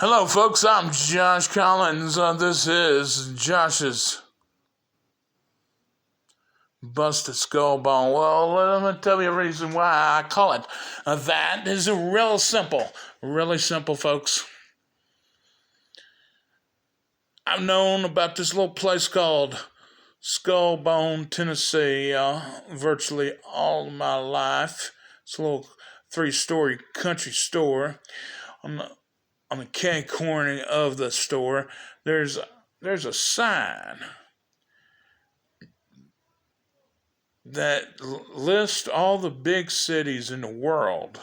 Hello, folks. I'm Josh Collins. This is Josh's Busted Skullbone. Well, let me tell you a reason why I call it that. Is really simple, folks. I've known about this little place called Skullbone, Tennessee, virtually all of my life. It's a little 3-story country store. On the K corner of the store, there's a sign that lists all the big cities in the world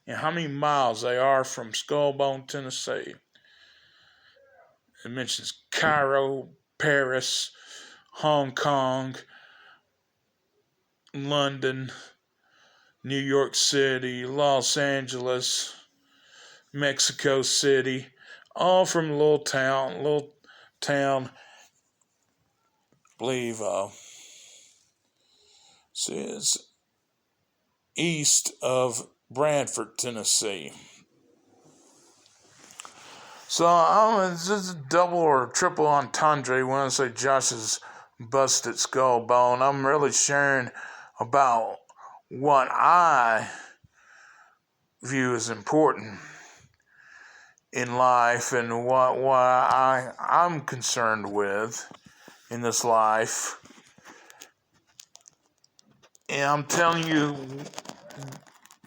and how many miles they are from Skullbone, Tennessee. It mentions Cairo, Paris, Hong Kong, London, New York City, Los Angeles, Mexico City, all from a little town, I believe, it's east of Bradford, Tennessee. So this is double or triple entendre when I say Josh's Busted Skullbone. I'm really sharing about what I view as important in life and what I'm concerned with in this life. And I'm telling you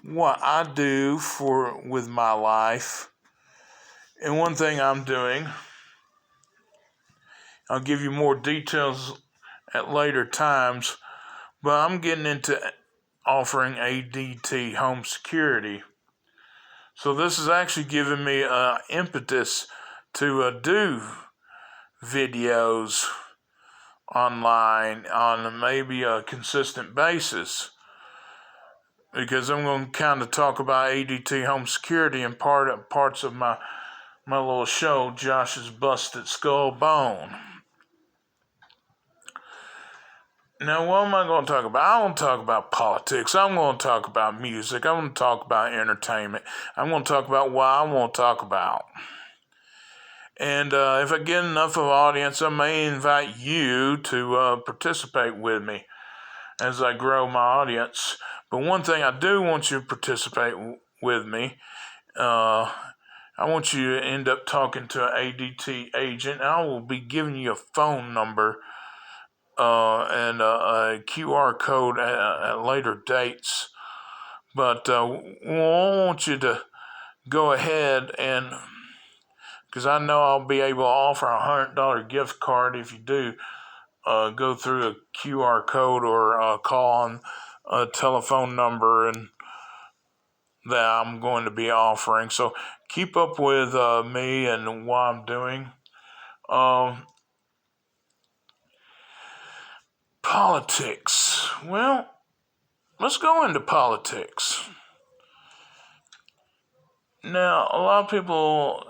what I do with my life. And one thing I'm doing, I'll give you more details at later times, but I'm getting into offering ADT home security. So this is actually giving me impetus to do videos online on maybe a consistent basis, because I'm going to kind of talk about ADT home security in parts of my little show, Josh's Busted Skullbone. Now, what am I going to talk about? I want to talk about politics. I'm going to talk about music. I'm going to talk about entertainment. I'm going to talk about what I want to talk about. And if I get enough of an audience, I may invite you to participate with me as I grow my audience. But one thing I do want you to participate with me, I want you to end up talking to an ADT agent. I will be giving you a phone number and a QR code at later dates. But I want you to go ahead and, because I know I'll be able to offer a $100 gift card if you do go through a QR code or call on a telephone number and that I'm going to be offering. So keep up with me and what I'm doing. Politics. Well, let's go into politics. Now, a lot of people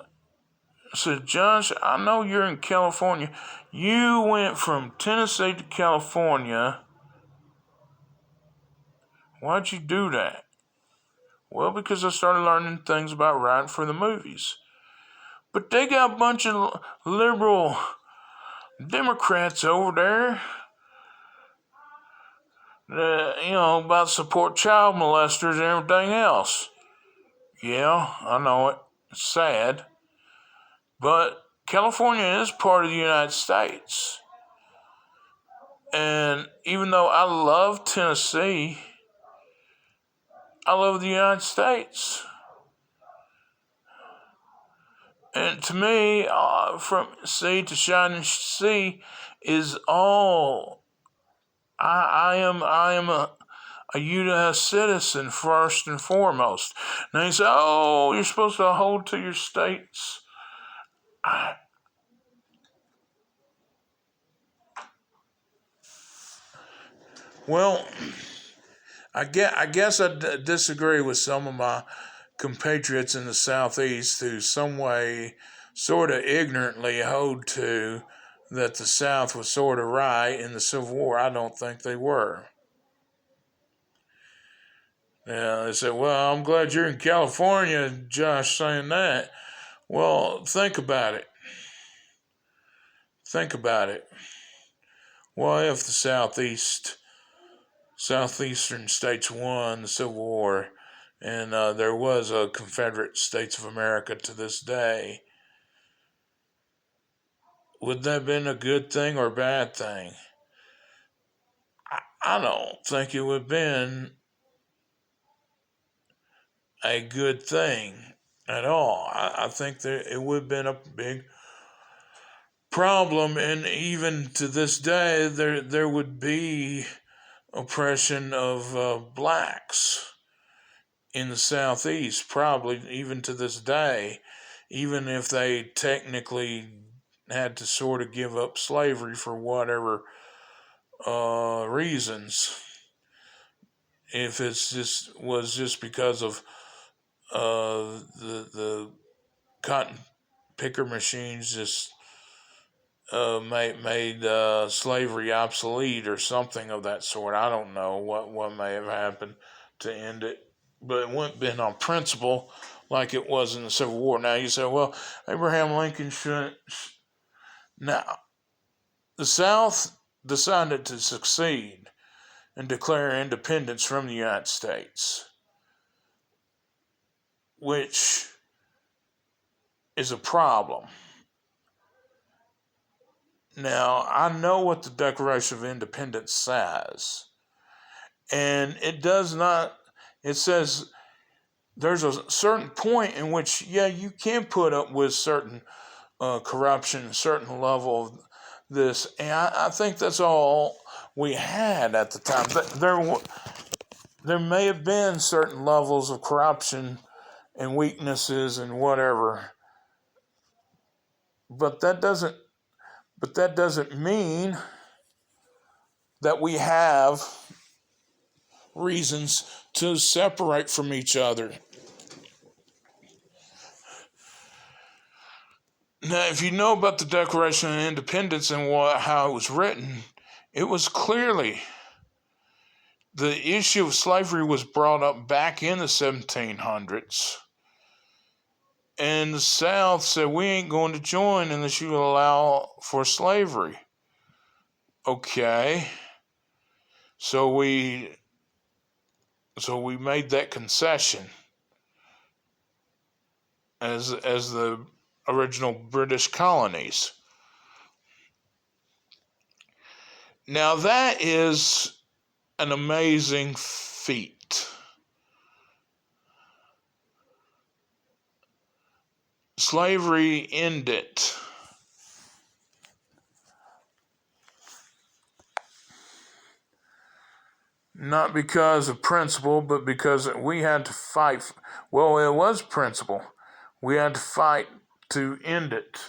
said, Josh, I know you're in California. You went from Tennessee to California. Why'd you do that? Well, because I started learning things about writing for the movies. But they got a bunch of liberal Democrats over there that, about support child molesters and everything else. Yeah, I know it. It's sad. But California is part of the United States. And even though I love Tennessee, I love the United States. And to me, from sea to shining sea is all. I am a U.S. citizen first and foremost. Now you say, oh, you're supposed to hold to your states. Well, I guess I disagree with some of my compatriots in the Southeast who some way sort of ignorantly hold to that the South was sort of right in the Civil War. I don't think they were. Yeah, they said, well, I'm glad you're in California, Josh, saying that. Well, think about it. Think about it. What if the southeastern states won the Civil War, and there was a Confederate States of America to this day? Would that have been a good thing or a bad thing? I don't think it would have been a good thing at all. I think that it would have been a big problem, and even to this day, there would be oppression of blacks in the southeast, probably even to this day, even if they technically had to sort of give up slavery for whatever reasons. If it's just because of the cotton picker machines just made slavery obsolete or something of that sort. I don't know what may have happened to end it, but it wouldn't have been on principle like it was in the Civil War. Now you say, well, Abraham Lincoln shouldn't. Now, the South decided to succeed and declare independence from the United States, which is a problem. Now, I know what the Declaration of Independence says, and it does not, it says there's a certain point in which, yeah, you can put up with certain corruption, a certain level of this, and I think that's all we had at the time. There may have been certain levels of corruption and weaknesses and whatever, but that doesn't mean that we have reasons to separate from each other. Now, if you know about the Declaration of Independence and how it was written, it was clearly the issue of slavery was brought up back in the 1700s. And the South said, we ain't going to join unless you allow for slavery. Okay. So we made that concession as the original British colonies. Now that is an amazing feat. Slavery ended. Not because of principle, but because we had to fight. Well, it was principle. We had to fight to end it.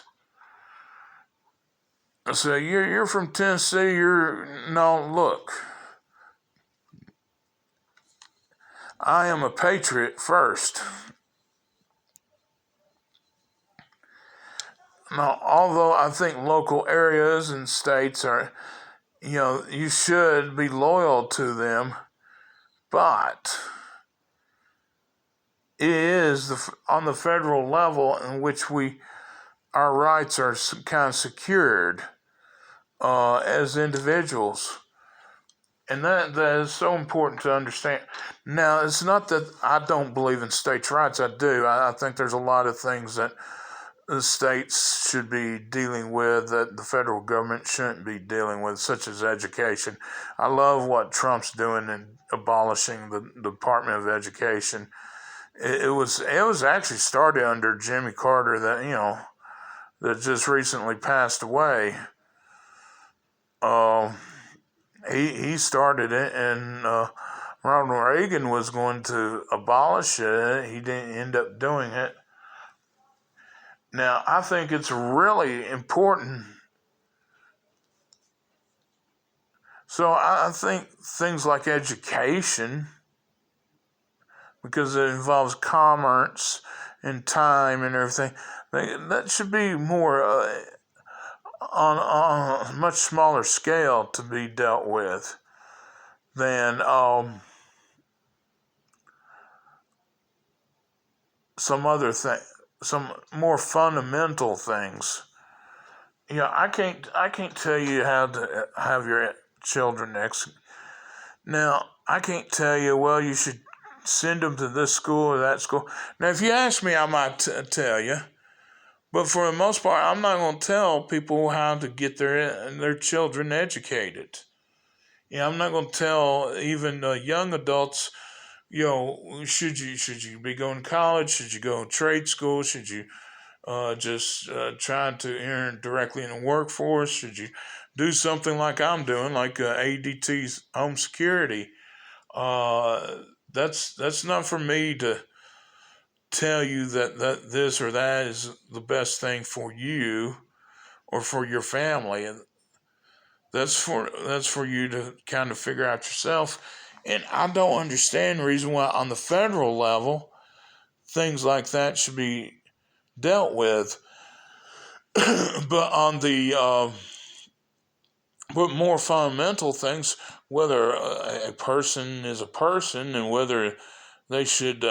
So you're from Tennessee. No, look. I am a patriot first. Now, although I think local areas and states are, you should be loyal to them, but it is on the federal level in which our rights are kind of secured as individuals. And that is so important to understand. Now, it's not that I don't believe in states' rights. I do. I think there's a lot of things that the states should be dealing with that the federal government shouldn't be dealing with, such as education. I love what Trump's doing in abolishing the Department of Education. It was actually started under Jimmy Carter that just recently passed away. He started it, and Ronald Reagan was going to abolish it. He didn't end up doing it. Now, I think it's really important. So I think things like education, because it involves commerce and time and everything, that should be more on a much smaller scale to be dealt with than some other some more fundamental things. I can't tell you how to have your children now. I can't tell you, well, you should send them to this school or that school. Now, if you ask me, I might tell you. But for the most part, I'm not going to tell people how to get their children educated. I'm not going to tell even young adults, should you be going to college? Should you go to trade school? Should you just trying to enter directly in the workforce? Should you do something like I'm doing, like ADT's home security? That's not for me to tell you that this or that is the best thing for you or for your family. And that's for you to kind of figure out yourself. And I don't understand the reason why on the federal level things like that should be dealt with. But on the but more fundamental things, whether a person is a person and whether they should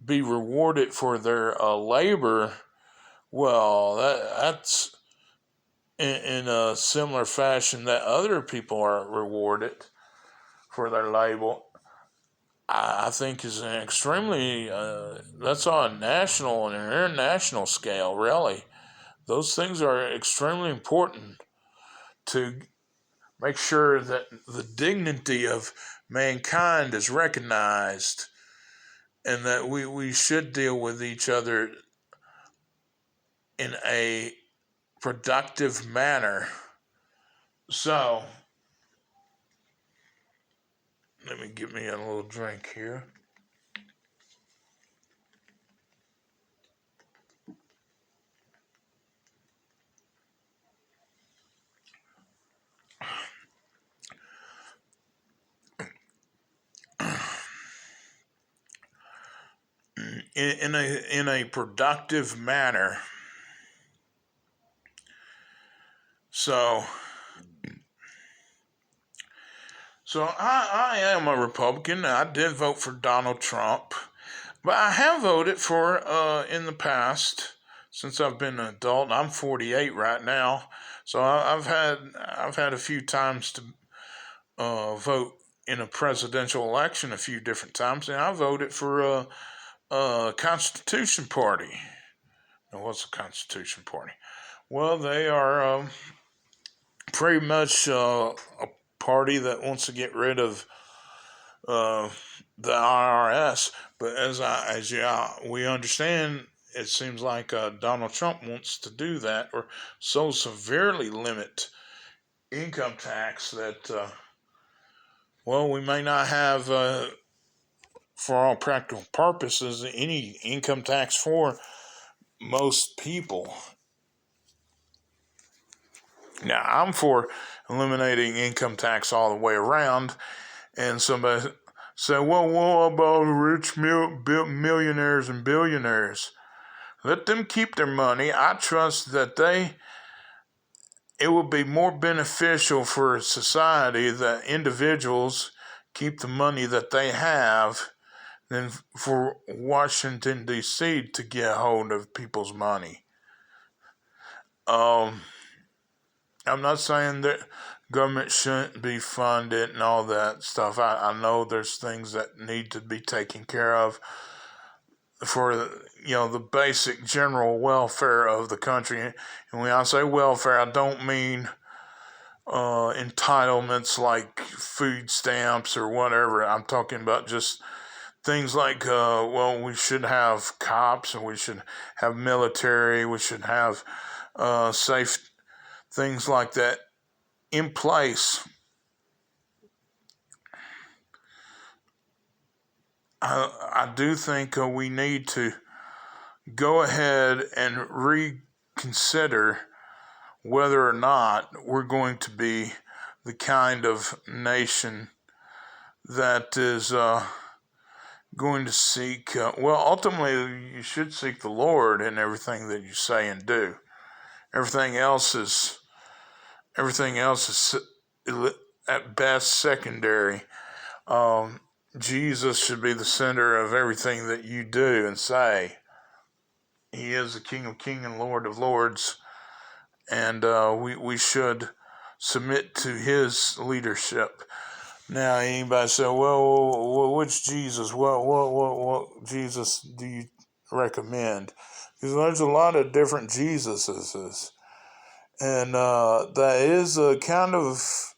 be rewarded for their labor, well, that's in a similar fashion that other people are rewarded for their labor. I think is an extremely that's on a national and an international scale. Really, those things are extremely important to make sure that the dignity of mankind is recognized and that we should deal with each other in a productive manner. So, let me get me a little drink here. In a productive manner. So I am a Republican. I did vote for Donald Trump, but I have voted for in the past since I've been an adult. I'm 48 right now, so I've had a few times to vote in a presidential election a few different times, and I voted for Constitution Party. Now, what's the Constitution Party? Well, they are pretty much a party that wants to get rid of the IRS. But we understand, it seems like Donald Trump wants to do that or so severely limit income tax that, we may not have, for all practical purposes, any income tax for most people. Now, I'm for eliminating income tax all the way around, and somebody said, well, what about rich millionaires and billionaires? Let them keep their money. I trust that it will be more beneficial for society that individuals keep the money that they have than for Washington, D.C. to get hold of people's money. I'm not saying that government shouldn't be funded and all that stuff. I know there's things that need to be taken care of for the basic general welfare of the country. And when I say welfare, I don't mean entitlements like food stamps or whatever. I'm talking about just things like we should have cops and we should have military. We should have safe things like that in place. I do think we need to go ahead and reconsider whether or not we're going to be the kind of nation that is going to seek, ultimately you should seek the Lord in everything that you say and do. Everything else is at best secondary. Jesus should be the center of everything that you do and say. He is the King of Kings and Lord of Lords, and we should submit to his leadership. Now, anybody say, well, which Jesus? What Jesus do you recommend? Because there's a lot of different Jesuses, and that is a kind of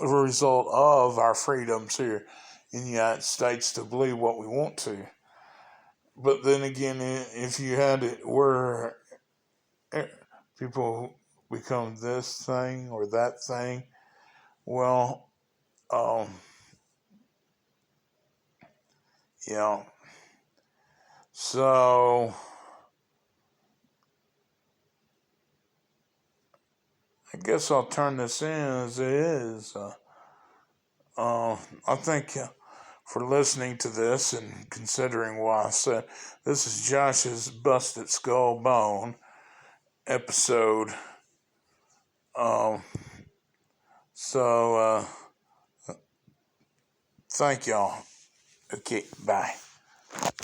a result of our freedoms here in the United States to believe what we want to. But then again, if you had it where people become this thing or that thing, well, yeah. So I guess I'll turn this in as it is. I thank you for listening to this and considering what I said. This is Josh's Busted Skullbone episode. Um, so thank y'all. Okay, bye.